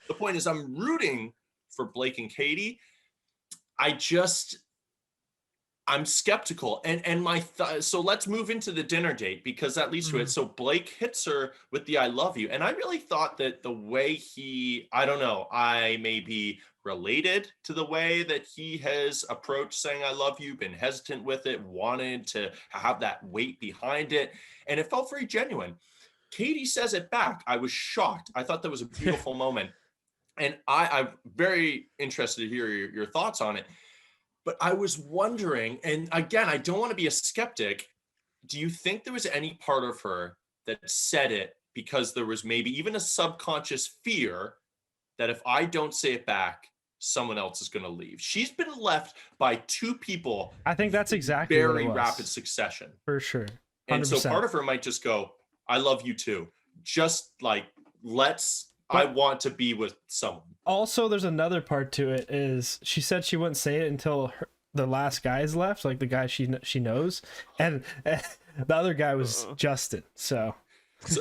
the point is I'm rooting for Blake and Katie. I'm skeptical, and so let's move into the dinner date, because that leads to it. So Blake hits her with the "I love you," and I really thought that the way I don't know, I may be related to the way that he has approached saying "I love you," been hesitant with it, wanted to have that weight behind it, and it felt very genuine. Katie says it back. I was shocked. I thought that was a beautiful moment, and I'm very interested to hear your thoughts on it. But I was wondering, and again, I don't want to be a skeptic. Do you think there was any part of her that said it because there was maybe even a subconscious fear that if I don't say it back, someone else is going to leave? She's been left by two people. I think that's exactly very what it was. rapid succession. For sure. 100%. And so part of her might just go, I love you too. Just like, I want to be with someone. Also, there's another part to it is she said she wouldn't say it until the last guy's left, like the guy she knows. And the other guy was Justin. So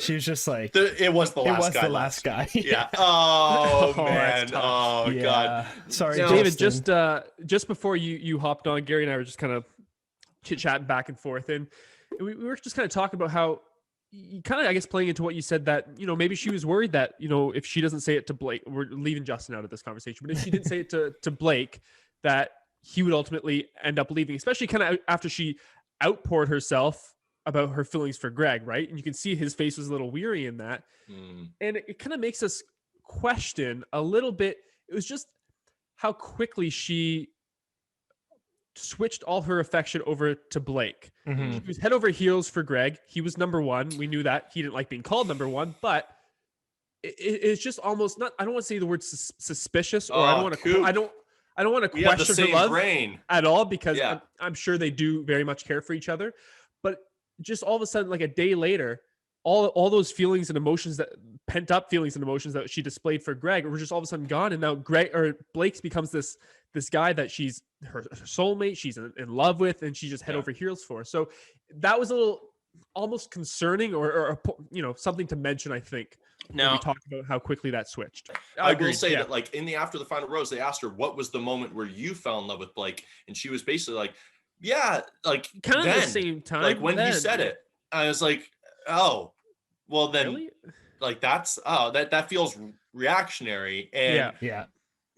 she was just like, it was the last guy. Yeah. Oh, man. Oh, yeah. God. Sorry, David, just before you hopped on, Gary and I were just kind of chit-chatting back and forth. And we were just kind of talking about how, kind of, I guess, playing into what you said, that, maybe she was worried that, if she doesn't say it to Blake, we're leaving Justin out of this conversation, but if she didn't say it to Blake, that he would ultimately end up leaving, especially kind of after she outpoured herself about her feelings for Greg, right? And you can see his face was a little weary in that. And it kind of makes us question a little bit. It was just how quickly she switched all her affection over to Blake. She was head over heels for Greg. He was number one. We knew that. He didn't like being called number one, but it's just almost not, I don't want to say the word suspicious, or I don't want to question her love at all, because I'm sure they do very much care for each other. But just all of a sudden, like a day later, all those feelings and emotions, that pent up feelings and emotions that she displayed for Greg, were just all of a sudden gone. And now Blake's becomes this guy that she's her soulmate, she's in love with, and she just head over heels for. So that was a little almost concerning, or something to mention, I think. Now, we talked about how quickly that switched. I will say that, like, in the After the Final Rose, they asked her, what was the moment where you fell in love with Blake? And she was basically like, yeah, like, kind of the same time. Like, when he said it, I was like, oh, well, then, really? Like, that feels reactionary. And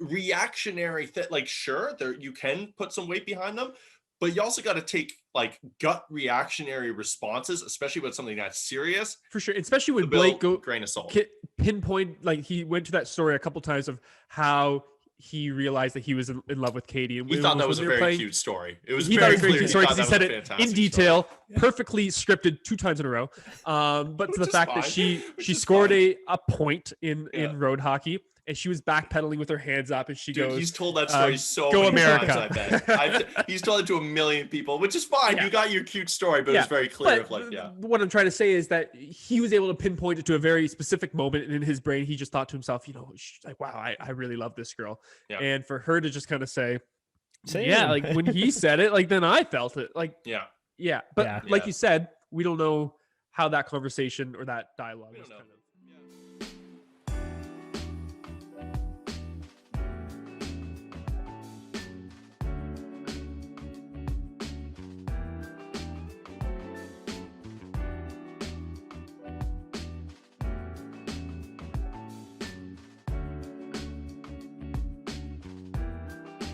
reactionary, like, sure, you can put some weight behind them, but you also got to take, like, gut reactionary responses, especially with something that's serious. For sure. Especially when Blake grain of salt. Pinpoint, like, he went to that story a couple times of how he realized that he was in love with Katie. And we thought that was a very cute story. It was very cute story because he said it in detail, perfectly scripted 2 times in a row. But to the fact that she scored a point in road hockey, and she was backpedaling with her hands up, and she goes, he's told that story so go many America. times, I bet. He's told it to 1 million people, which is fine. You got your cute story, but it's very clear. What I'm trying to say is that he was able to pinpoint it to a very specific moment, and in his brain, he just thought to himself, like, wow, I really love this girl. Yeah. And for her to just kind of say, like, when he said it, like, then I felt it. Like, But like you said, we don't know how that conversation or that dialogue was kind of.